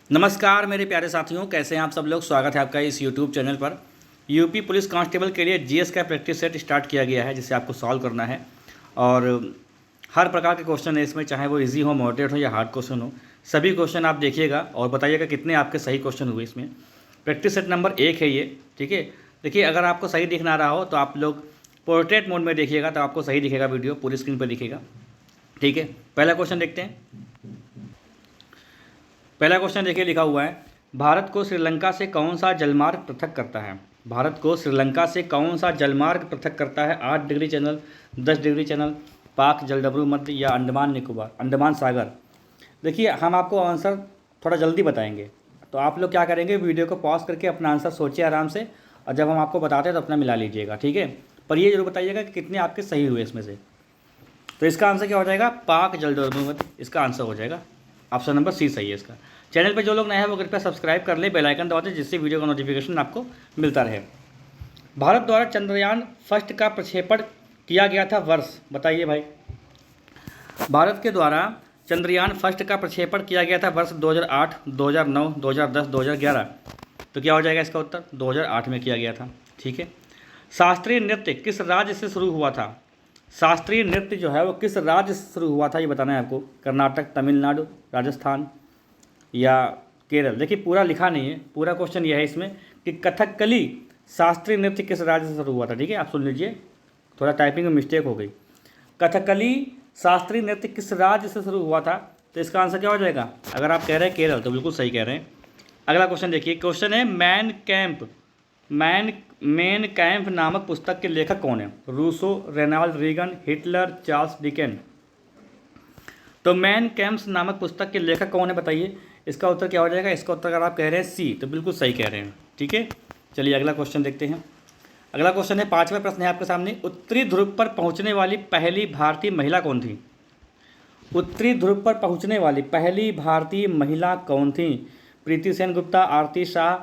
नमस्कार मेरे प्यारे साथियों, कैसे हैं आप सब लोग। स्वागत है आपका इस यूट्यूब चैनल पर। यूपी पुलिस कांस्टेबल के लिए जीएस का प्रैक्टिस सेट स्टार्ट किया गया है, जिसे आपको सॉल्व करना है। और हर प्रकार के क्वेश्चन है इसमें, चाहे वो इजी हो, मॉडरेट हो या हार्ड क्वेश्चन हो। सभी क्वेश्चन आप देखिएगा और बताइएगा कितने आपके सही क्वेश्चन हुए इसमें। प्रैक्टिस सेट नंबर 1 है ये, ठीक है। देखिए, अगर आपको सही दिख ना रहा हो तो आप लोग पोर्ट्रेट मोड में देखिएगा तो आपको सही दिखेगा, वीडियो पूरी स्क्रीन पर दिखेगा, ठीक है। पहला क्वेश्चन देखते हैं। पहला क्वेश्चन देखिए, लिखा हुआ है, भारत को श्रीलंका से कौन सा जलमार्ग पृथक करता है। भारत को श्रीलंका से कौन सा जलमार्ग पृथक करता है। 8 डिग्री चैनल, 10 डिग्री चैनल, पाक जलडमरू मध्य या अंडमान निकोबार, अंडमान सागर। देखिए, हम आपको आंसर थोड़ा जल्दी बताएंगे, तो आप लोग क्या करेंगे, वीडियो को पॉज करके अपना आंसर सोचिए आराम से, और जब हम आपको बताते हैं तो अपना मिला लीजिएगा, ठीक है। पर ये जरूर बताइएगा कि कितने आपके सही हुए इसमें से। तो इसका आंसर क्या हो जाएगा, पाक जलडमरू मध्य इसका आंसर हो जाएगा। ऑप्शन नंबर सी सही है इसका। चैनल पर जो लोग नए हैं वो कृपया सब्सक्राइब कर ले, बेल आइकन दबा दें, जिससे वीडियो का नोटिफिकेशन आपको मिलता रहे। भारत द्वारा चंद्रयान फर्स्ट का प्रक्षेपण किया गया था वर्ष, बताइए भाई। भारत के द्वारा चंद्रयान फर्स्ट का प्रक्षेपण किया गया था वर्ष 2008, 2009, 2010, 2011। तो क्या हो जाएगा इसका उत्तर, 2008 में किया गया था, ठीक है। शास्त्रीय नृत्य किस राज्य से शुरू हुआ था। शास्त्रीय नृत्य जो है वो किस राज्य से शुरू हुआ था, ये बताना है आपको। कर्नाटक, तमिलनाडु, राजस्थान या केरल। देखिए, पूरा लिखा नहीं है, पूरा क्वेश्चन यह है इसमें कि कथकली शास्त्रीय नृत्य किस राज्य से शुरू हुआ था, ठीक है। आप सुन लीजिए, थोड़ा टाइपिंग में मिस्टेक हो गई। कथकली शास्त्रीय नृत्य किस राज्य से शुरू हुआ था, तो इसका आंसर क्या हो जाएगा। अगर आप कह रहे हैं केरल तो बिल्कुल सही कह रहे हैं। अगला क्वेश्चन देखिए, क्वेश्चन है मेन कैंप नामक पुस्तक के लेखक कौन है। Rousseau, Ronald Reagan, Hitler, Charles Dickens. तो मैन कैंप्स नामक पुस्तक के लेखक कौन है, बताइए। इसका उत्तर क्या हो जाएगा। इसका उत्तर अगर आप कह रहे हैं सी तो बिल्कुल सही कह रहे हैं, ठीक है। चलिए अगला क्वेश्चन देखते हैं। अगला क्वेश्चन है, 5वां प्रश्न है आपके सामने। उत्तरी ध्रुव पर पहुंचने वाली पहली भारतीय महिला कौन थी। उत्तरी ध्रुव पर पहुंचने वाली पहली भारतीय महिला कौन थी। प्रीति सेन गुप्ता, आरती शाह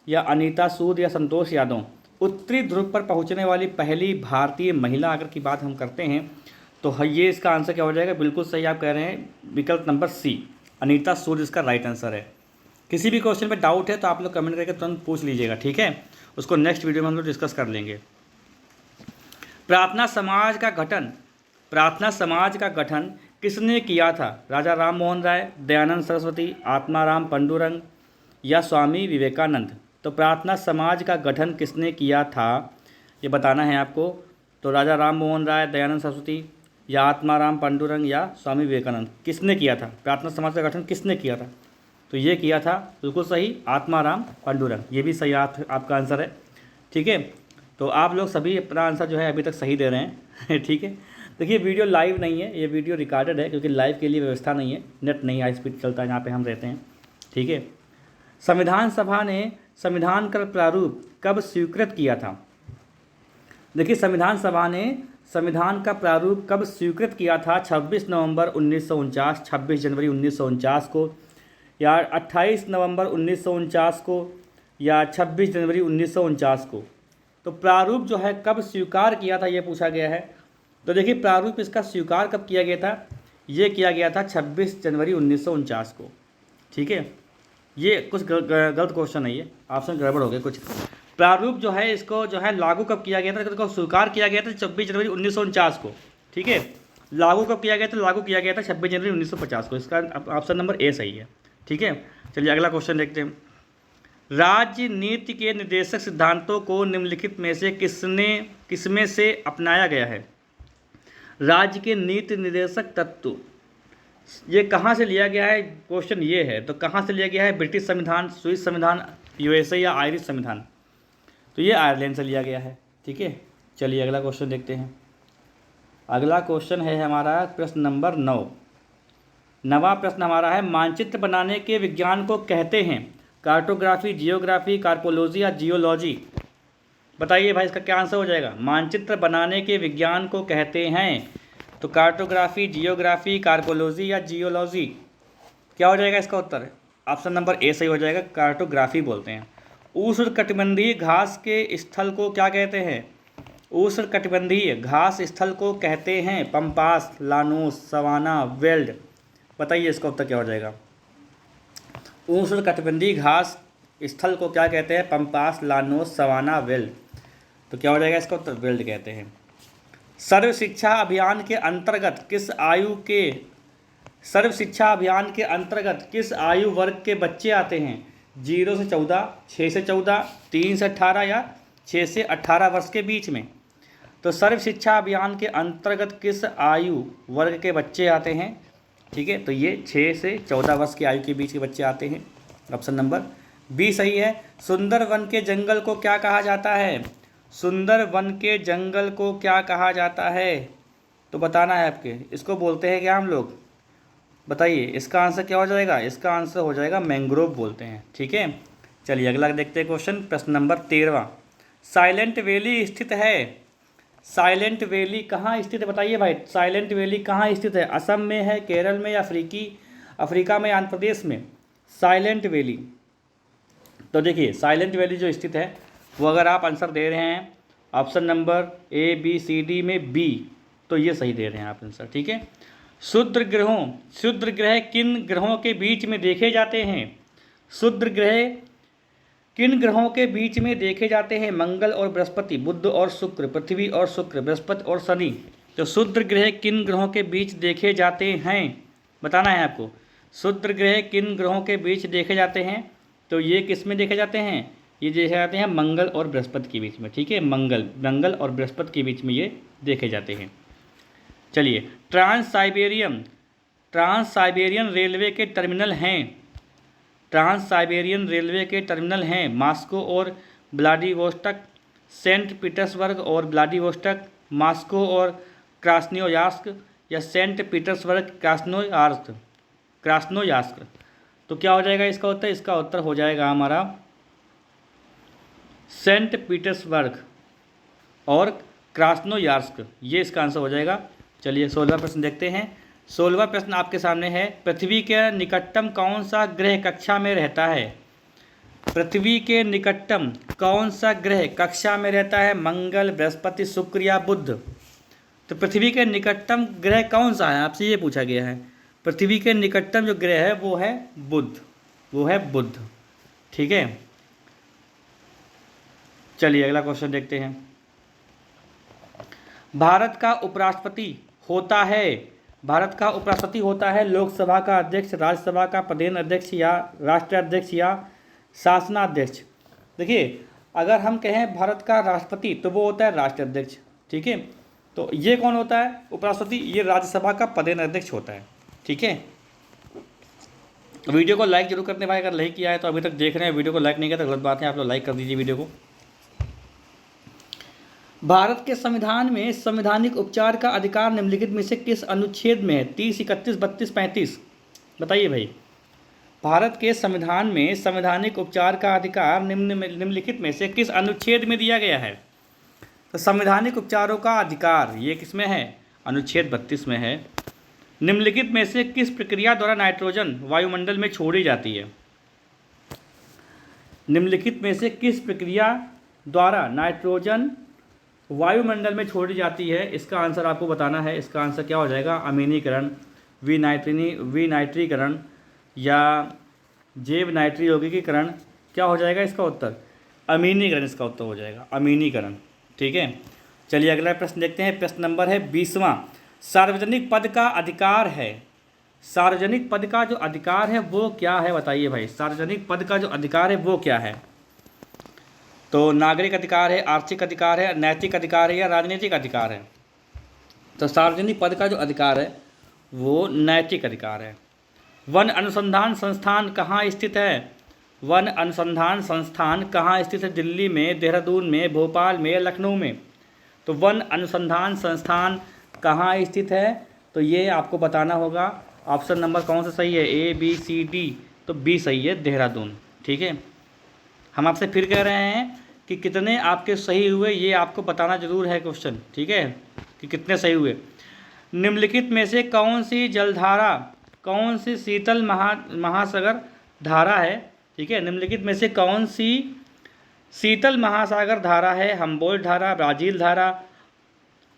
या अनीता सूद या संतोष यादव। उत्तरी ध्रुव पर पहुंचने वाली पहली भारतीय महिला अगर की बात हम करते हैं तो ये इसका आंसर क्या हो जाएगा। बिल्कुल सही आप कह रहे हैं, विकल्प नंबर सी, अनीता सूद इसका राइट आंसर है। किसी भी क्वेश्चन पे डाउट है तो आप लोग कमेंट करके तुरंत पूछ लीजिएगा, ठीक है। उसको नेक्स्ट वीडियो में हम लोग डिस्कस कर लेंगे। प्रार्थना समाज का गठन किसने किया था। राजा राम मोहन राय, दयानंद सरस्वती, आत्माराम पंडुरंग या स्वामी विवेकानंद। तो प्रार्थना समाज का गठन किसने किया था, ये बताना है आपको। तो राजा राम मोहन राय, दयानंद सरस्वती या आत्माराम पंडुरंग या स्वामी विवेकानंद, किसने किया था। प्रार्थना समाज का गठन किसने किया था, तो ये किया था बिल्कुल सही, आत्माराम पंडुरंग। ये भी सही आपका आंसर है, ठीक है। तो आप लोग सभी अपना आंसर जो है अभी तक सही दे रहे हैं ठीक है। देखिए, वीडियो लाइव नहीं है, ये वीडियो रिकॉर्डेड है, क्योंकि लाइव के लिए व्यवस्था नहीं है, नेट नहीं हाई स्पीड चलता है जहाँ पे हम रहते हैं, ठीक है। संविधान सभा ने संविधान का प्रारूप कब स्वीकृत किया था। देखिए, संविधान सभा ने संविधान का प्रारूप कब स्वीकृत किया था। 26 नवंबर 1949, 26 जनवरी 1949 को, या 28 नवंबर 1949 को, या 26 जनवरी 1949 को। तो प्रारूप जो है कब स्वीकार किया था, ये पूछा गया है। तो देखिए, प्रारूप इसका स्वीकार कब किया गया था, ये किया गया था 26 जनवरी 1949 को, ठीक है। ये कुछ गलत क्वेश्चन है, ये ऑप्शन गड़बड़ हो गए कुछ। प्रारूप जो है इसको जो है लागू कब किया गया था, इसको स्वीकार किया गया था 26 जनवरी 1949 को, ठीक है। लागू कब किया गया था, लागू किया गया था 26 जनवरी 1950 को। इसका ऑप्शन नंबर ए सही है, ठीक है। चलिए अगला क्वेश्चन देखते हैं। राजनीति के निर्देशक सिद्धांतों को निम्नलिखित में से किसमें से अपनाया गया है। राज्य के नीति निर्देशक तत्व, ये कहाँ से लिया गया है, क्वेश्चन ये है। तो कहाँ से लिया गया है, ब्रिटिश संविधान, स्विस संविधान, यूएसए या आयरिश संविधान। तो ये आयरलैंड से लिया गया है, ठीक है। चलिए अगला क्वेश्चन देखते हैं। अगला क्वेश्चन है हमारा प्रश्न नंबर 9। 9वां प्रश्न हमारा है, मानचित्र बनाने के विज्ञान को कहते हैं कार्टोग्राफी, जियोग्राफी, कार्पोलॉजी या जियोलॉजी। बताइए भाई, इसका क्या आंसर हो जाएगा। मानचित्र बनाने के विज्ञान को कहते हैं तो कार्टोग्राफी, जियोग्राफी, कार्पोलॉजी या जियोलॉजी। क्या हो जाएगा इसका उत्तर, ऑप्शन नंबर ए सही हो जाएगा, कार्टोग्राफी बोलते हैं। उष्णकटिबंधीय घास के स्थल को क्या कहते हैं। उष्णकटिबंधीय घास स्थल को कहते हैं पम्पास, लानोस, सवाना, वेल्ड। बताइए इसका उत्तर क्या हो जाएगा। उष्णकटिबंधीय घास स्थल को क्या कहते हैं? Pampas, Llanos, savanna, veld. तो क्या हो जाएगा इसका उत्तर? वेल्ड कहते हैं। सर्व शिक्षा अभियान के अंतर्गत किस आयु के सर्व शिक्षा अभियान के अंतर्गत किस आयु वर्ग के बच्चे आते हैं? 0 से 14, 6 से 14, 3 से 18 या 6 से 18 वर्ष के बीच में। तो सर्व शिक्षा अभियान के अंतर्गत किस आयु वर्ग के बच्चे आते हैं? ठीक है, तो ये 6 से 14 वर्ष की आयु के बीच के बच्चे आते हैं। ऑप्शन नंबर बी सही है। सुंदर वन के जंगल को क्या कहा जाता है? सुंदर वन के जंगल को क्या कहा जाता है? तो बताना है आपके। इसको बोलते हैं क्या हम लोग? बताइए, इसका आंसर क्या हो जाएगा? इसका आंसर हो जाएगा मैंग्रोव बोलते हैं। ठीक है, चलिए अगला देखते हैं क्वेश्चन। प्रश्न नंबर 13वां। साइलेंट वैली स्थित है। साइलेंट वैली कहाँ स्थित है? बताइए भाई, साइलेंट वैली कहाँ स्थित है? असम में है, केरल में, या अफ्रीका में, आंध्र प्रदेश में? साइलेंट वैली, तो देखिए साइलेंट वैली जो स्थित है वो अगर आप आंसर दे रहे हैं option number A B C D में बी, तो ये सही दे रहे हैं आप आंसर। ठीक है। क्षुद्र ग्रह किन ग्रहों के बीच में देखे जाते हैं? क्षुद्र ग्रह किन ग्रहों के बीच में देखे जाते हैं? मंगल और बृहस्पति, बुध और शुक्र, पृथ्वी और शुक्र, बृहस्पति और शनि। तो क्षुद्र ग्रह किन ग्रहों के बीच देखे जाते हैं? बताना है आपको। क्षुद्र ग्रह किन ग्रहों के बीच देखे जाते हैं? तो ये किस में देखे जाते हैं? ये देखे जाते हैं मंगल और बृहस्पति के बीच में। ठीक है, मंगल और बृहस्पति के बीच में ये देखे जाते हैं। चलिए, ट्रांस साइबेरियन रेलवे के टर्मिनल हैं। ट्रांस साइबेरियन रेलवे के टर्मिनल हैं मॉस्को और व्लादिवोस्टक, सेंट पीटर्सबर्ग और व्लादिवोस्टक, मॉस्को और क्रास्नोयार्स्क, या सेंट पीटर्सबर्ग क्रास्नोयार्स्क। तो क्या हो जाएगा इसका उत्तर? इसका उत्तर हो जाएगा हमारा सेंट पीटर्सबर्ग और क्रास्नोयार्स्क, ये इसका आंसर हो जाएगा। चलिए 16वां प्रश्न देखते हैं। 16वां प्रश्न आपके सामने है। पृथ्वी के निकटतम कौन सा ग्रह कक्षा में रहता है? पृथ्वी के निकटतम कौन सा ग्रह कक्षा में रहता है? मंगल, बृहस्पति, शुक्र या बुध? तो पृथ्वी के निकटतम ग्रह कौन सा है आपसे ये पूछा गया है। पृथ्वी के निकटतम जो ग्रह है वो है बुध। ठीक है, चलिए अगला क्वेश्चन देखते हैं। भारत का उपराष्ट्रपति होता है लोकसभा का अध्यक्ष, राज्यसभा का प्रधान अध्यक्ष, या राष्ट्राध्यक्ष, या शासनाध्यक्ष। देखिए, अगर हम कहें भारत का राष्ट्रपति तो वो होता है राष्ट्राध्यक्ष। ठीक है, तो ये कौन होता है उपराष्ट्रपति? ये राज्यसभा का प्रधान अध्यक्ष होता है। ठीक है, वीडियो को लाइक जरूर करने भाई, अगर नहीं किया है तो अभी तक देख रहे हैं वीडियो को लाइक नहीं किया तो गलत बात है, आप लोग लाइक कर दीजिए वीडियो को। भारत के संविधान में संवैधानिक उपचार का अधिकार निम्नलिखित में से किस अनुच्छेद में है? 30, 31, 32, 35। बताइए भाई, भारत के संविधान में संवैधानिक उपचार का अधिकार निम्नलिखित में से किस अनुच्छेद में दिया गया है? तो संवैधानिक उपचारों का अधिकार ये किस में है? अनुच्छेद 32 में है। निम्नलिखित में से किस प्रक्रिया द्वारा नाइट्रोजन वायुमंडल में छोड़ी जाती है? निम्नलिखित में से किस प्रक्रिया द्वारा नाइट्रोजन वायुमंडल में छोड़ी जाती है? इसका आंसर आपको बताना है। इसका आंसर क्या हो जाएगा? अमीनीकरण, विनाइट्रीकरण, या जैव नाइट्री यौगिकीकरण। क्या हो जाएगा इसका उत्तर? अमीनीकरण इसका उत्तर हो जाएगा, अमीनीकरण। ठीक है, चलिए अगला प्रश्न देखते हैं। प्रश्न नंबर है 20वां। सार्वजनिक पद का अधिकार है। सार्वजनिक पद का जो अधिकार है वो क्या है? बताइए भाई, सार्वजनिक पद का जो अधिकार है वो क्या है? तो नागरिक अधिकार है, आर्थिक अधिकार है, नैतिक अधिकार है, या राजनीतिक अधिकार है? तो सार्वजनिक पद का जो अधिकार है वो नैतिक अधिकार है। वन अनुसंधान संस्थान कहाँ स्थित है? वन अनुसंधान संस्थान कहाँ स्थित है? दिल्ली में, देहरादून में, भोपाल में, या लखनऊ में? तो वन अनुसंधान संस्थान कहाँ स्थित है? तो ये आपको बताना होगा। ऑप्शन नंबर कौन सा सही है? A B C D. तो बी सही है, देहरादून। ठीक है, हम आपसे फिर कह रहे हैं कि कितने आपके सही हुए ये आपको बताना जरूर है क्वेश्चन। ठीक है, कि कितने सही हुए। निम्नलिखित में से कौन सी जलधारा, कौन सी शीतल महासागर धारा है? ठीक है, निम्नलिखित में से कौन सी शीतल महासागर धारा है? हम्बोल्ट धारा, ब्राज़ील धारा,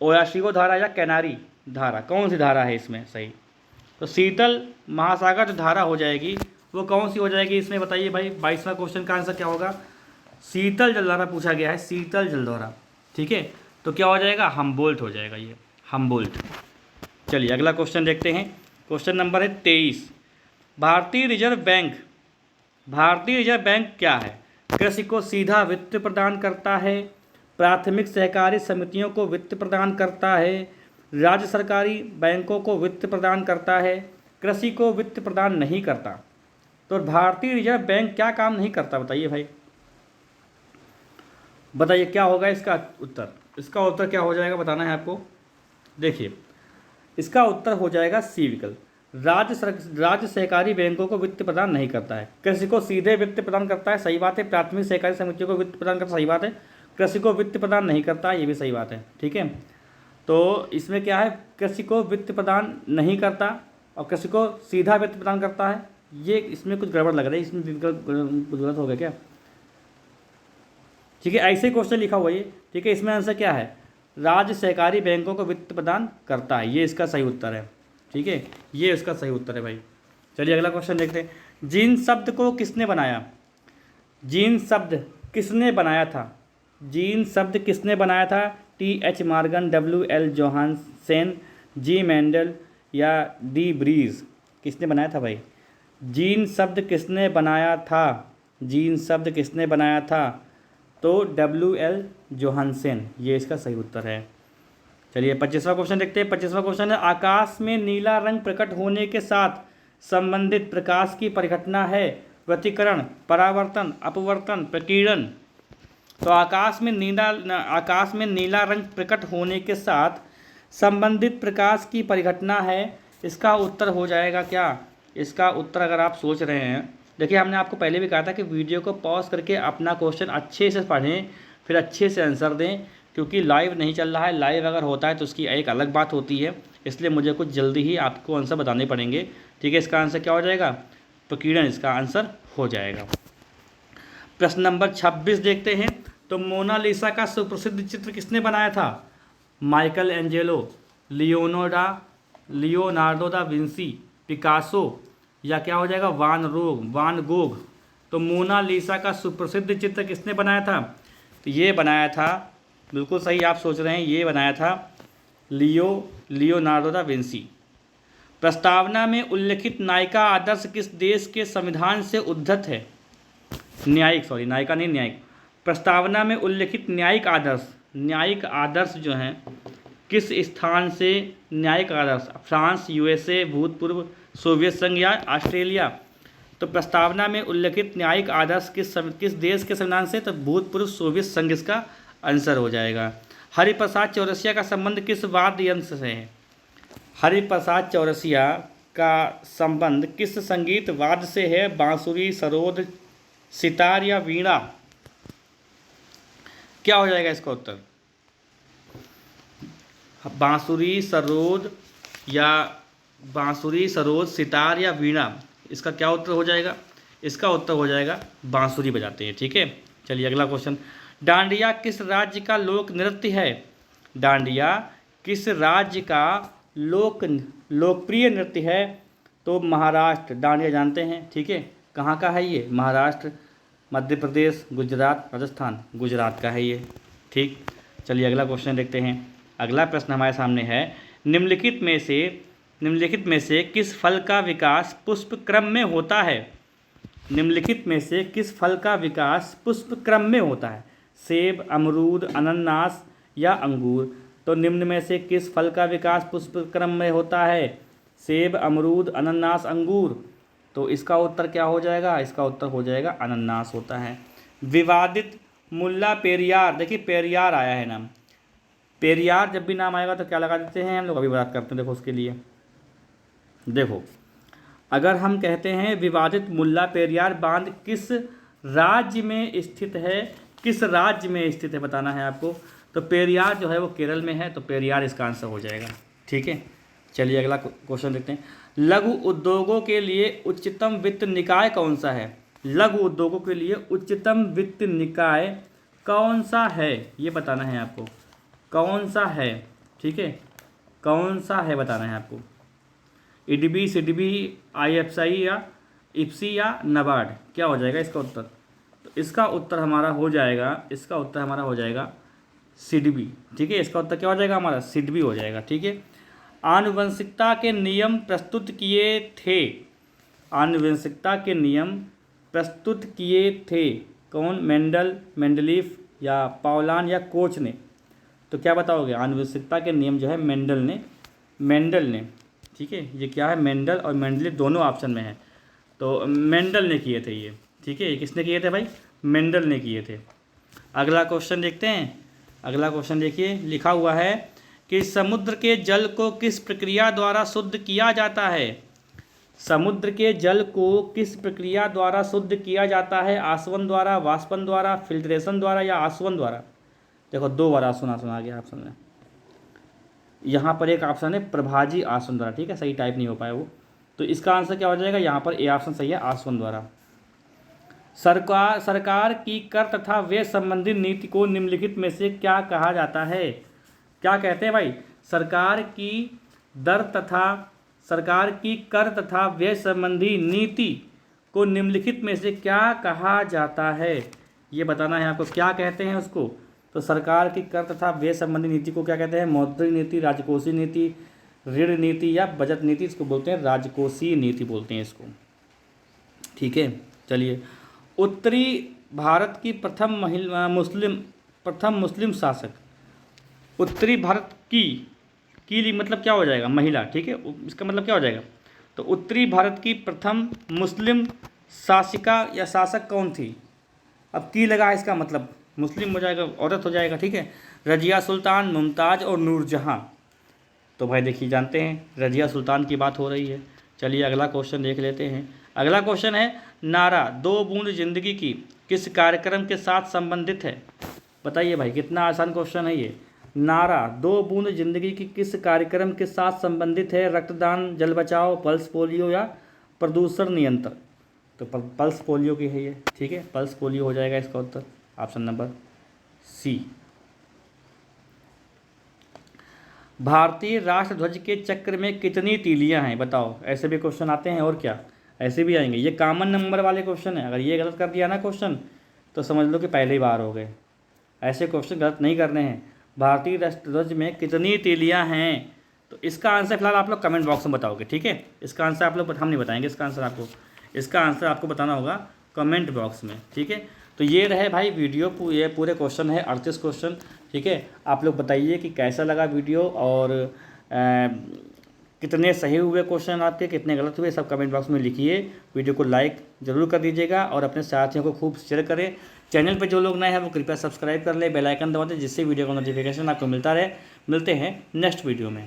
ओयाशिगो धारा, या कैनारी धारा? कौन सी धारा है इसमें सही? तो शीतल महासागर जो धारा हो जाएगी वो कौन सी हो जाएगी इसमें बताइए भाई। 22वां क्वेश्चन का आंसर क्या होगा? शीतल जलधारा पूछा गया है, शीतल जलधारा। ठीक है, तो क्या हो जाएगा? हमबोल्ट हो जाएगा ये, हमबोल्ट। चलिए अगला क्वेश्चन देखते हैं। क्वेश्चन नंबर है 23। भारतीय रिजर्व बैंक, भारतीय रिजर्व बैंक क्या है? कृषि को सीधा वित्त प्रदान करता है, प्राथमिक सहकारी समितियों को वित्त प्रदान करता है, राज्य सरकारी बैंकों को वित्त प्रदान करता है, कृषि को वित्त प्रदान नहीं करता। तो भारतीय रिजर्व बैंक क्या काम नहीं करता बताइए भाई, बताइए क्या होगा इसका उत्तर? इसका उत्तर क्या हो जाएगा बताना है आपको। देखिए इसका उत्तर हो जाएगा सी विकल्प, राज्य सहकारी बैंकों को वित्त प्रदान नहीं करता है, कृषि को सीधे वित्त प्रदान करता है, सही बात है, प्राथमिक सहकारी समितियों को वित्त प्रदान करता है, सही बात है, कृषि को वित्त प्रदान नहीं करता, ये भी सही बात है। ठीक है, तो इसमें क्या है? कृषि को वित्त प्रदान नहीं करता और कृषि को सीधा वित्त प्रदान करता है, ये इसमें कुछ गड़बड़ लग रहा है, इसमें विकल्प गलत हो गया क्या? ठीक है, ऐसे क्वेश्चन लिखा हुआ है। ठीक है, इसमें आंसर क्या है? राज्य सहकारी बैंकों को वित्त प्रदान करता है, ये इसका सही उत्तर है। ठीक है, ये इसका सही उत्तर है भाई। चलिए अगला क्वेश्चन देखते हैं। जीन शब्द को किसने बनाया? जीन शब्द किसने बनाया था? जीन शब्द किसने बनाया था? T.H. Morgan, W.L. जोहानसेन, जी मेंडल या डी ब्रीज? किसने बनाया था भाई? जीन शब्द किसने बनाया था? जीन शब्द किसने बनाया था? तो W.L. जोहानसेन, ये इसका सही उत्तर है। चलिए 25वां क्वेश्चन देखते हैं। 25वां क्वेश्चन है, आकाश में नीला रंग प्रकट होने के साथ संबंधित प्रकाश की परिघटना है व्यतिकरण, परावर्तन, अपवर्तन, प्रकीर्णन। तो आकाश में नीला रंग प्रकट होने के साथ संबंधित प्रकाश की परिघटना है, इसका उत्तर हो जाएगा क्या? इसका उत्तर अगर आप सोच रहे हैं, देखिए हमने आपको पहले भी कहा था कि वीडियो को पॉज करके अपना क्वेश्चन अच्छे से पढ़ें, फिर अच्छे से आंसर दें, क्योंकि लाइव नहीं चल रहा है। लाइव अगर होता है तो उसकी एक अलग बात होती है, इसलिए मुझे कुछ जल्दी ही आपको आंसर बताने पड़ेंगे। ठीक है, इसका आंसर क्या हो जाएगा? प्रकीर्णन इसका आंसर हो जाएगा। प्रश्न नंबर 26 देखते हैं। तो मोनालिसा का सुप्रसिद्ध चित्र किसने बनाया था? Michael Angelo, Leonardo da Vinci, Picasso या क्या हो जाएगा? वान गोग। तो मोनालिसा का सुप्रसिद्ध चित्र किसने बनाया था? तो ये बनाया था, बिल्कुल सही आप सोच रहे हैं, ये बनाया था लियोनार्डो दा विंसी। प्रस्तावना में उल्लिखित नायिका आदर्श किस देश के संविधान से उद्धृत है? न्यायिक। प्रस्तावना में उल्लिखित न्यायिक आदर्श जो हैं किस स्थान से? न्यायिक आदर्श फ्रांस, USA, भूतपूर्व सोवियत संघ या ऑस्ट्रेलिया? तो प्रस्तावना में उल्लिखित न्यायिक आदर्श किस देश के संविधान से? तो भूतपूर्व सोवियत संघ इसका आंसर हो जाएगा। हरिप्रसाद चौरसिया का संबंध किस वाद्य यंत्र से है? हरिप्रसाद चौरसिया का संबंध किस संगीत वाद्य से है? बांसुरी, सरोद, सितार या वीणा? क्या हो जाएगा इसका उत्तर? बांसुरी, सरोद, सितार या वीणा? इसका क्या उत्तर हो जाएगा? इसका उत्तर हो जाएगा बांसुरी बजाते हैं। ठीक है, चलिए अगला क्वेश्चन। डांडिया किस राज्य का लोक नृत्य है? डांडिया किस राज्य का लोकप्रिय नृत्य है? तो महाराष्ट्र। डांडिया जानते हैं, ठीक है, कहाँ का है ये? महाराष्ट्र, मध्य प्रदेश, गुजरात, राजस्थान। गुजरात का है ये। ठीक, चलिए अगला क्वेश्चन देखते हैं। अगला प्रश्न हमारे सामने है, निम्नलिखित में से किस फल का विकास पुष्प क्रम में होता है? निम्नलिखित में से किस फल का विकास पुष्प क्रम में होता है? सेब, अमरूद, अनानास या अंगूर? तो निम्न में से किस फल का विकास पुष्प क्रम में होता है? सेब, अमरूद, अनानास, अंगूर? तो इसका उत्तर क्या हो जाएगा? इसका उत्तर हो जाएगा अनानास होता है। विवादित मुल्ला पेरियार, देखिए पेरियार आया है नाम, पेरियार जब भी नाम आएगा तो क्या लगा देते हैं हम लोग? अभी बात करते हैं, देखो उसके लिए। देखो अगर हम कहते हैं विवादित मुल्ला पेरियार बांध किस राज्य में स्थित है? किस राज्य में स्थित है बताना है आपको। तो पेरियार जो है वो केरल में है, तो पेरियार इसका आंसर हो जाएगा। ठीक है, चलिए अगला क्वेश्चन देखते हैं। लघु उद्योगों के लिए उच्चतम वित्त निकाय कौन सा है? लघु उद्योगों के लिए उच्चतम वित्त निकाय कौन सा है, ये बताना है आपको। कौन सा है? ठीक है, कौन सा है बताना है आपको। EDB, CDB, IFSI या इफ्सी या नाबार्ड, क्या हो जाएगा इसका उत्तर? तो इसका उत्तर हमारा हो जाएगा सिडबी। ठीक है, इसका उत्तर क्या हो जाएगा हमारा? सिडबी हो जाएगा। ठीक है, आनुवंशिकता के नियम प्रस्तुत किए थे, आनुवंशिकता के नियम प्रस्तुत किए थे कौन? मेंडल, मेंडलीफ या पाउलान या कोच ने? तो क्या बताओगे? आनुवंशिकता के नियम जो है मेंडल ने। ठीक है, ये क्या है? मेंडल और मेंडलीफ दोनों ऑप्शन में है, तो मेंडल ने किए थे ये। ठीक है, ये किसने किए थे भाई? मेंडल ने किए थे। अगला क्वेश्चन देखते हैं। अगला क्वेश्चन देखिए, लिखा हुआ है कि समुद्र के जल को किस प्रक्रिया द्वारा शुद्ध किया जाता है? समुद्र के जल को किस प्रक्रिया द्वारा शुद्ध किया जाता है? आसवन द्वारा, वाष्पन द्वारा, फिल्ट्रेशन द्वारा या आसवन द्वारा? देखो, दो बार सुना आ गया ऑप्शन में। यहाँ पर एक ऑप्शन है प्रभाजी आसवन द्वारा। ठीक है, सही टाइप नहीं हो पाया वो, तो इसका आंसर क्या हो जाएगा? यहाँ पर ए ऑप्शन सही है, आसवन द्वारा। सरकार की कर तथा व्यय संबंधी नीति को निम्नलिखित में से क्या कहा जाता है? क्या कहते हैं भाई? सरकार की कर तथा व्यय संबंधी नीति को निम्नलिखित में से क्या कहा जाता है? ये बताना है आपको, क्या कहते हैं उसको। तो सरकार की कर तथा व्यय संबंधी नीति को क्या कहते हैं? मौद्रिक नीति, राजकोषीय नीति, ऋण नीति या बजट नीति। इसको बोलते हैं राजकोषीय नीति बोलते हैं इसको। ठीक है, चलिए। उत्तरी भारत की प्रथम मुस्लिम शासक, उत्तरी भारत की मतलब क्या हो जाएगा? महिला। ठीक है, इसका मतलब क्या हो जाएगा? तो उत्तरी भारत की प्रथम मुस्लिम शासिका या शासक कौन थी? अब की लगा है, इसका मतलब मुस्लिम हो जाएगा, औरत हो जाएगा। ठीक है, रजिया सुल्तान, मुमताज़ और नूरजहाँ। तो भाई देखिए, जानते हैं रजिया सुल्तान की बात हो रही है। चलिए अगला क्वेश्चन देख लेते हैं। अगला क्वेश्चन है, नारा दो बूंद जिंदगी की किस कार्यक्रम के साथ संबंधित है? बताइए भाई, कितना आसान क्वेश्चन है ये। नारा दो बूंद जिंदगी की किस कार्यक्रम के साथ संबंधित है? रक्तदान, जल बचाओ, पल्स पोलियो या प्रदूषण नियंत्रण? तो पल्स पोलियो की है ये। ठीक है, पल्स पोलियो हो जाएगा इसका उत्तर, ऑप्शन नंबर सी। भारतीय राष्ट्र ध्वज के चक्र में कितनी तीलियां हैं? बताओ, ऐसे भी क्वेश्चन आते हैं और क्या, ऐसे भी आएंगे। ये कॉमन नंबर वाले क्वेश्चन है, अगर ये गलत कर दिया ना क्वेश्चन तो समझ लो कि पहले ही बार हो गए। ऐसे क्वेश्चन गलत नहीं करने हैं। भारतीय राष्ट्र ध्वज में कितनी तीलियां हैं? तो इसका आंसर फिलहाल आप लोग कमेंट बॉक्स में बताओगे। ठीक है, इसका आंसर आप लोग, हम नहीं बताएंगे इसका आंसर आपको, इसका आंसर आपको बताना होगा कमेंट बॉक्स में। ठीक है, तो ये रहे भाई वीडियो, ये पूरे क्वेश्चन है 38 क्वेश्चन। ठीक है, आप लोग बताइए कि कैसा लगा वीडियो और कितने सही हुए क्वेश्चन आपके, कितने गलत हुए, सब कमेंट बॉक्स में लिखिए। वीडियो को लाइक ज़रूर कर दीजिएगा और अपने साथियों को खूब शेयर करें। चैनल पर जो लोग नए हैं वो कृपया सब्सक्राइब कर लें, बेल आइकन दबा दें, जिससे वीडियो का नोटिफिकेशन आपको मिलता रहे। मिलते हैं नेक्स्ट वीडियो में।